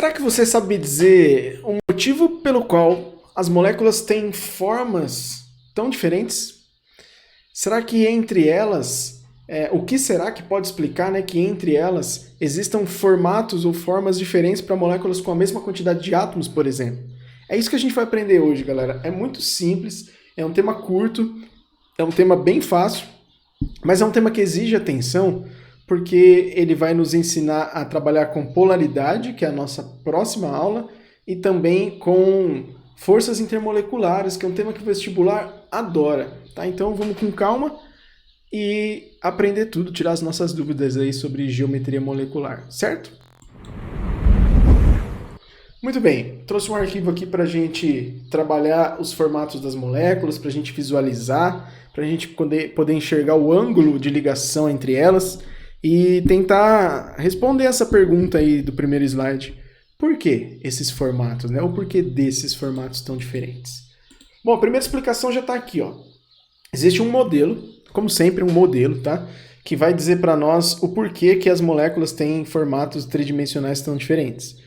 Será que você sabe dizer o motivo pelo qual as moléculas têm formas tão diferentes? Será que entre elas, o que será que pode explicar, né, que entre elas existam formatos ou formas diferentes para moléculas com a mesma quantidade de átomos, por exemplo? É isso que a gente vai aprender hoje, galera. É muito simples, é um tema curto, é um tema bem fácil, mas é um tema que exige atenção, porque ele vai nos ensinar a trabalhar com polaridade, que é a nossa próxima aula, e também com forças intermoleculares, que é um tema que o vestibular adora, tá? Então vamos com calma e aprender tudo, tirar as nossas dúvidas aí sobre geometria molecular, certo? Muito bem, trouxe um arquivo aqui para a gente trabalhar os formatos das moléculas, para a gente visualizar, para a gente poder enxergar o ângulo de ligação entre elas e tentar responder essa pergunta aí do primeiro slide. Por que esses formatos, né? Ou por que desses formatos tão diferentes? Bom, a primeira explicação já está aqui, ó. Existe um modelo, como sempre um modelo, tá? Que vai dizer para nós o porquê que as moléculas têm formatos tridimensionais tão diferentes.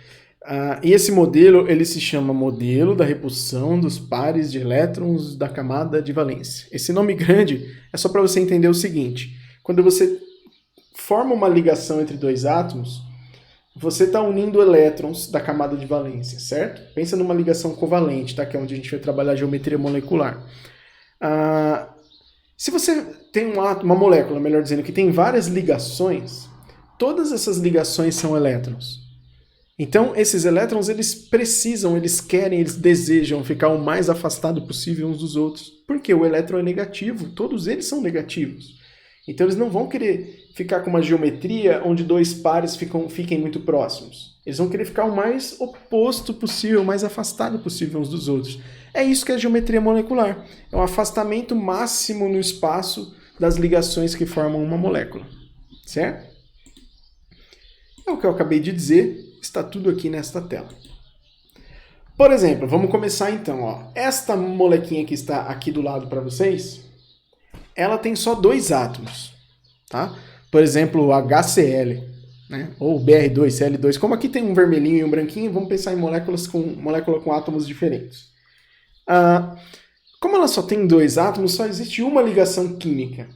E esse modelo, ele se chama modelo da repulsão dos pares de elétrons da camada de valência. Esse nome grande é só para você entender o seguinte: quando você forma uma ligação entre dois átomos, você está unindo elétrons da camada de valência, certo? Pensa numa ligação covalente, tá? Que é onde a gente vai trabalhar a geometria molecular. Se você tem uma molécula, melhor dizendo, que tem várias ligações, todas essas ligações são elétrons. Então, esses elétrons, eles precisam, eles querem, eles desejam ficar o mais afastado possível uns dos outros. Porque o elétron é negativo, todos eles são negativos. Então, eles não vão querer ficar com uma geometria onde dois pares fiquem muito próximos. Eles vão querer ficar o mais oposto possível, o mais afastado possível uns dos outros. É isso que é a geometria molecular. É um afastamento máximo no espaço das ligações que formam uma molécula. Certo? É o que eu acabei de dizer. Está tudo aqui nesta tela. Por exemplo, vamos começar então. Ó. Esta molequinha que está aqui do lado para vocês, ela tem só dois átomos. Tá? Por exemplo, HCl, né? Ou Br2Cl2. Como aqui tem um vermelhinho e um branquinho, vamos pensar em molécula com átomos diferentes. Como ela só tem dois átomos, só existe uma ligação química.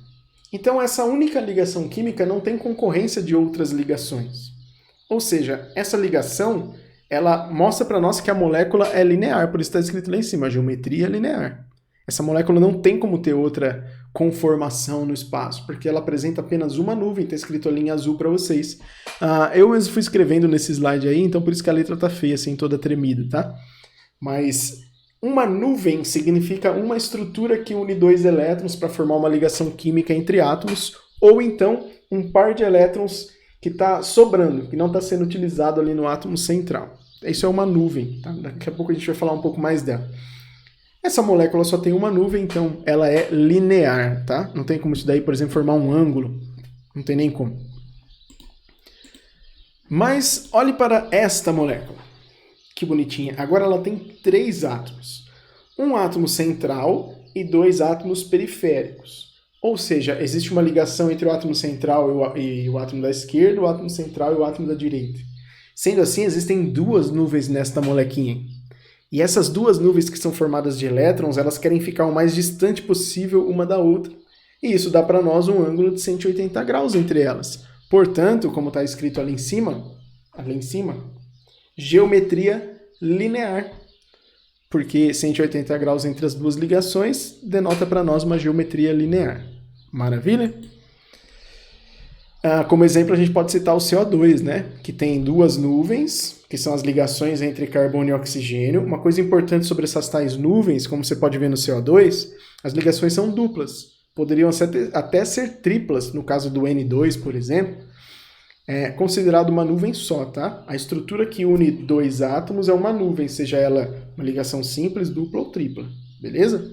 Então, essa única ligação química não tem concorrência de outras ligações. Ou seja, essa ligação, ela mostra para nós que a molécula é linear, por isso está escrito lá em cima, a geometria é linear. Essa molécula não tem como ter outra conformação no espaço, porque ela apresenta apenas uma nuvem, está escrito ali em azul para vocês. Eu mesmo fui escrevendo nesse slide aí, então por isso que a letra está feia, assim, toda tremida, tá? Mas uma nuvem significa uma estrutura que une dois elétrons para formar uma ligação química entre átomos, ou então um par de elétrons que está sobrando, que não está sendo utilizado ali no átomo central. Isso é uma nuvem, tá? Daqui a pouco a gente vai falar um pouco mais dela. Essa molécula só tem uma nuvem, então ela é linear, tá? Não tem como isso daí, por exemplo, formar um ângulo. Não tem nem como. Mas olhe para esta molécula. Que bonitinha. Agora ela tem três átomos. Um átomo central e dois átomos periféricos. Ou seja, existe uma ligação entre o átomo central e o átomo da esquerda, o átomo central e o átomo da direita. Sendo assim, existem duas nuvens nesta molequinha. E essas duas nuvens que são formadas de elétrons, elas querem ficar o mais distante possível uma da outra. E isso dá para nós um ângulo de 180 graus entre elas. Portanto, como está escrito ali em cima, geometria linear. Porque 180 graus entre as duas ligações denota para nós uma geometria linear. Maravilha? Como exemplo, a gente pode citar o CO2, né? Que tem duas nuvens, que são as ligações entre carbono e oxigênio. Uma coisa importante sobre essas tais nuvens, como você pode ver no CO2, as ligações são duplas. Poderiam até ser triplas, no caso do N2, por exemplo. É considerado uma nuvem só, tá? A estrutura que une dois átomos é uma nuvem, seja ela uma ligação simples, dupla ou tripla, beleza?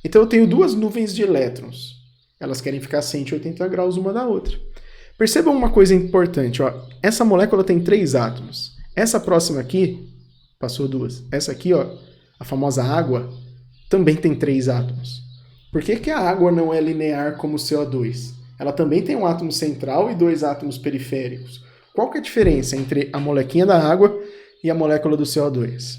Então eu tenho duas nuvens de elétrons. Elas querem ficar a 180 graus uma da outra. Percebam uma coisa importante, ó. Essa molécula tem três átomos. Essa próxima aqui, passou duas. Essa aqui, ó, a famosa água, também tem três átomos. Por que a água não é linear como o CO2? Ela também tem um átomo central e dois átomos periféricos. Qual que é a diferença entre a molequinha da água e a molécula do CO2?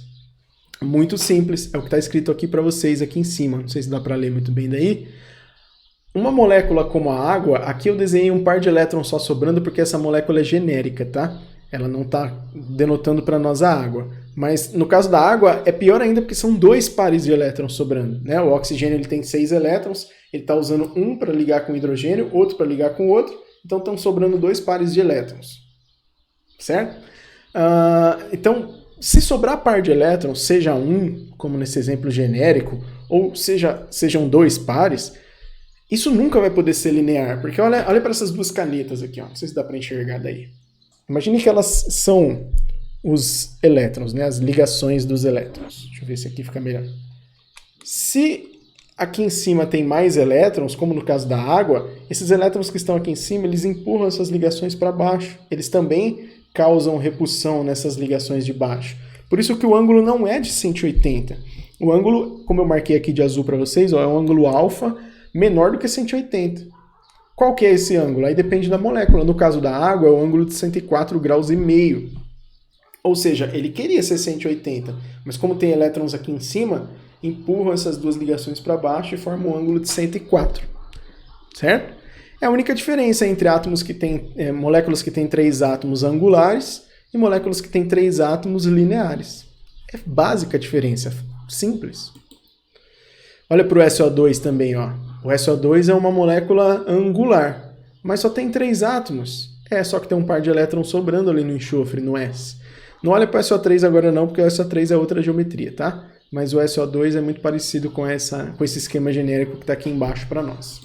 Muito simples, é o que está escrito aqui para vocês aqui em cima, não sei se dá para ler muito bem daí. Uma molécula como a água, aqui eu desenhei um par de elétrons só sobrando porque essa molécula é genérica, tá? Ela não está denotando para nós a água. Mas no caso da água é pior ainda porque são 2 pares de elétrons sobrando, né? O oxigênio ele tem 6 elétrons, ele está usando um para ligar com o hidrogênio, outro para ligar com o outro, então estão sobrando 2 pares de elétrons, certo? Então, se sobrar par de elétrons, seja um, como nesse exemplo genérico, ou sejam 2 pares, isso nunca vai poder ser linear, porque olha para essas 2 canetas aqui, ó. Não sei se dá para enxergar daí. Imagine que elas são os elétrons, né? As ligações dos elétrons. Deixa eu ver se aqui fica melhor. Se aqui em cima tem mais elétrons, como no caso da água, esses elétrons que estão aqui em cima, eles empurram essas ligações para baixo. Eles também causam repulsão nessas ligações de baixo. Por isso que o ângulo não é de 180. O ângulo, como eu marquei aqui de azul para vocês, ó, é um ângulo alfa menor do que 180. Qual que é esse ângulo? Aí depende da molécula. No caso da água, é o ângulo de 104,5 graus. Ou seja, ele queria ser 180, mas como tem elétrons aqui em cima, empurram essas 2 ligações para baixo e formam um ângulo de 104. Certo? É a única diferença entre átomos que têm, moléculas que têm 3 átomos angulares e moléculas que têm 3 átomos lineares. É básica a diferença, simples. Olha para o SO2 também, ó. O SO2 é uma molécula angular, mas só tem 3 átomos. Só que tem um par de elétrons sobrando ali no enxofre, no S. Não olha para o SO3 agora não, porque o SO3 é outra geometria, tá? Mas o SO2 é muito parecido com esse esquema genérico que está aqui embaixo para nós.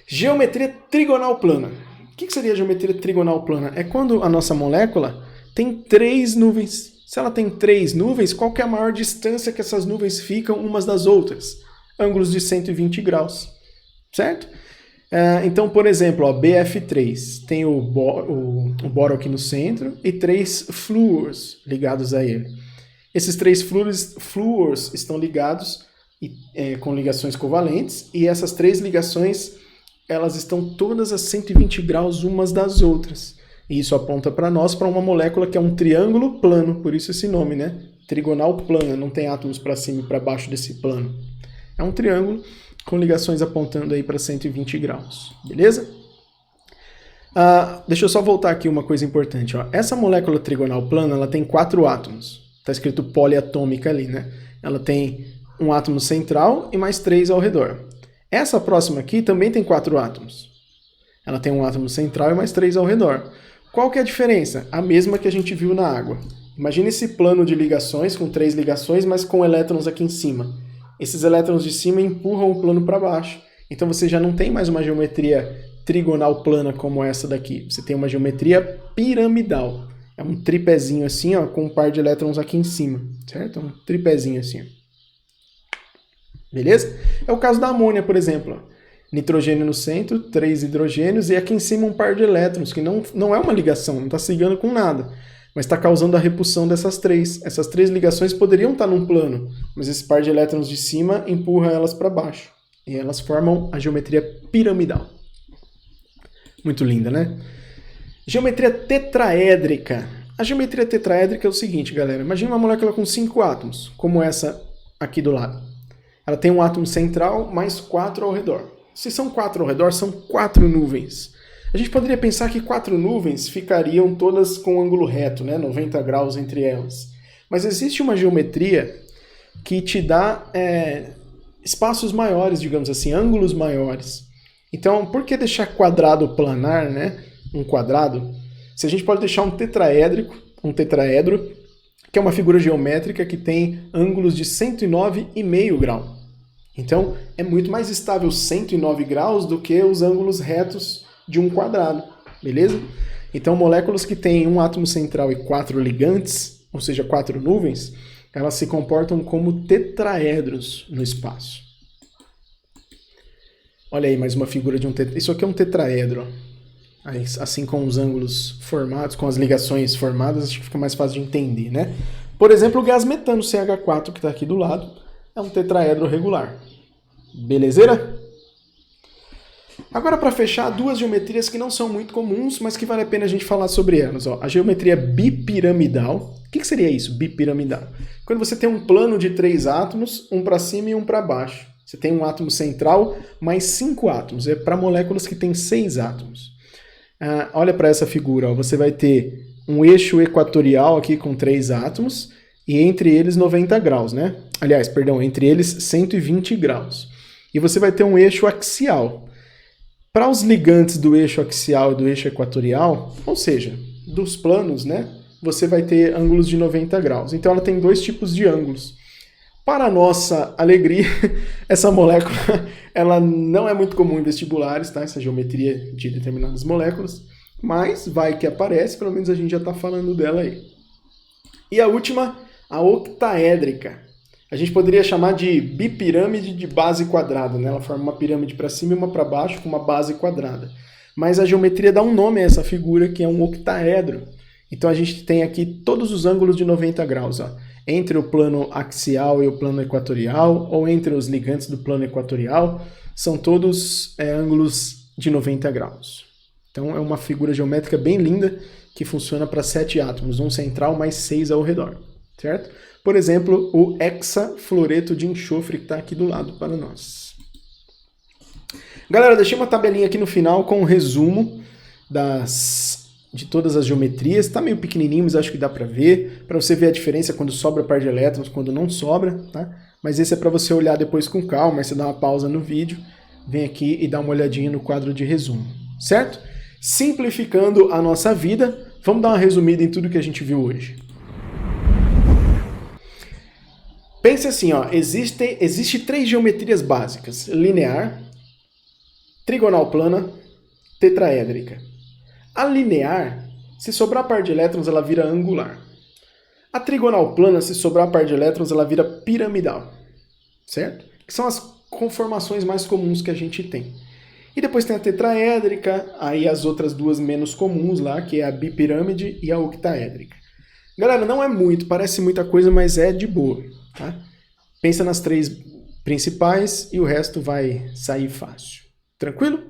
Geometria trigonal plana. O que seria a geometria trigonal plana? É quando a nossa molécula tem 3 nuvens. Se ela tem 3 nuvens, qual que é a maior distância que essas nuvens ficam umas das outras? Ângulos de 120 graus, certo? Então, por exemplo, ó, BF3 tem o boro aqui no centro e 3 flúors ligados a ele. Esses 3 flúors estão ligados com ligações covalentes e essas 3 ligações elas estão todas a 120 graus umas das outras. E isso aponta para nós para uma molécula que é um triângulo plano, por isso esse nome, né? Trigonal plana, não tem átomos para cima e para baixo desse plano. É um triângulo com ligações apontando aí para 120 graus, beleza? Deixa eu só voltar aqui uma coisa importante. Ó. Essa molécula trigonal plana ela tem 4 átomos. Está escrito poliatômica ali, né? Ela tem um átomo central e mais 3 ao redor. Essa próxima aqui também tem 4 átomos. Ela tem um átomo central e mais 3 ao redor. Qual que é a diferença? A mesma que a gente viu na água. Imagine esse plano de ligações com 3 ligações, mas com elétrons aqui em cima. Esses elétrons de cima empurram o plano para baixo. Então você já não tem mais uma geometria trigonal plana como essa daqui. Você tem uma geometria piramidal. É um tripézinho assim, ó, com um par de elétrons aqui em cima, certo? Um tripézinho assim. Beleza? É o caso da amônia, por exemplo. Nitrogênio no centro, 3 hidrogênios, e aqui em cima um par de elétrons, que não é uma ligação, não está se ligando com nada, mas está causando a repulsão dessas 3. Essas 3 ligações poderiam estar num plano, mas esse par de elétrons de cima empurra elas para baixo. E elas formam a geometria piramidal. Muito linda, né? Geometria tetraédrica. A geometria tetraédrica é o seguinte, galera. Imagina uma molécula com 5 átomos, como essa aqui do lado. Ela tem um átomo central mais 4 ao redor. Se são 4 ao redor, são 4 nuvens. A gente poderia pensar que 4 nuvens ficariam todas com ângulo reto, né? 90 graus entre elas. Mas existe uma geometria que te dá espaços maiores, digamos assim, ângulos maiores. Então, por que deixar quadrado planar, né? Um quadrado? Se a gente pode deixar um tetraedro, que é uma figura geométrica que tem ângulos de 109,5 graus. Então, é muito mais estável 109 graus do que os ângulos retos de um quadrado, beleza? Então, moléculas que têm um átomo central e 4 ligantes, ou seja, 4 nuvens, elas se comportam como tetraedros no espaço. Olha aí, mais uma figura de um tetraedro. Isso aqui é um tetraedro. Assim com os ângulos formados, com as ligações formadas, acho que fica mais fácil de entender, né? Por exemplo, o gás metano, CH4, que está aqui do lado, é um tetraedro regular. Belezeira? Agora, para fechar, duas geometrias que não são muito comuns, mas que vale a pena a gente falar sobre elas. Ó, a geometria bipiramidal. O que seria isso, bipiramidal? Quando você tem um plano de 3 átomos, um para cima e um para baixo. Você tem um átomo central mais 5 átomos. É para moléculas que têm 6 átomos. Olha para essa figura. Ó, você vai ter um eixo equatorial aqui com 3 átomos e entre eles 90 graus, né? Aliás, perdão, entre eles 120 graus. E você vai ter um eixo axial. Para os ligantes do eixo axial e do eixo equatorial, ou seja, dos planos, né, você vai ter ângulos de 90 graus. Então ela tem 2 tipos de ângulos. Para a nossa alegria, essa molécula ela não é muito comum em vestibulares, tá? Essa geometria de determinadas moléculas, mas vai que aparece, pelo menos a gente já está falando dela aí. E a última, a octaédrica. A gente poderia chamar de bipirâmide de base quadrada, né? Ela forma uma pirâmide para cima e uma para baixo com uma base quadrada. Mas a geometria dá um nome a essa figura, que é um octaedro. Então a gente tem aqui todos os ângulos de 90 graus, ó, entre o plano axial e o plano equatorial, ou entre os ligantes do plano equatorial, são todos ângulos de 90 graus. Então é uma figura geométrica bem linda, que funciona para 7 átomos, um central mais 6 ao redor, certo? Por exemplo, o hexafluoreto de enxofre que está aqui do lado para nós. Galera, deixei uma tabelinha aqui no final com um resumo de todas as geometrias. Está meio pequenininho, mas acho que dá para você ver a diferença quando sobra par de elétrons, quando não sobra, tá? Mas esse é para você olhar depois com calma, aí você dá uma pausa no vídeo, vem aqui e dá uma olhadinha no quadro de resumo, certo? Simplificando a nossa vida, vamos dar uma resumida em tudo que a gente viu hoje. Pense assim, ó, existe 3 geometrias básicas: linear, trigonal plana, tetraédrica. A linear, se sobrar par de elétrons, ela vira angular. A trigonal plana, se sobrar par de elétrons, ela vira piramidal, certo? Que são as conformações mais comuns que a gente tem. E depois tem a tetraédrica, aí as outras duas menos comuns lá, que é a bipirâmide e a octaédrica. Galera, não é muito, parece muita coisa, mas é de boa, tá? Pensa nas 3 principais e o resto vai sair fácil. Tranquilo?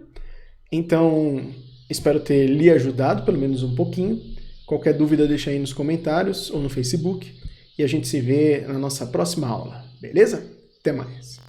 Então, espero ter lhe ajudado, pelo menos um pouquinho. Qualquer dúvida deixa aí nos comentários ou no Facebook. E a gente se vê na nossa próxima aula, beleza? Até mais!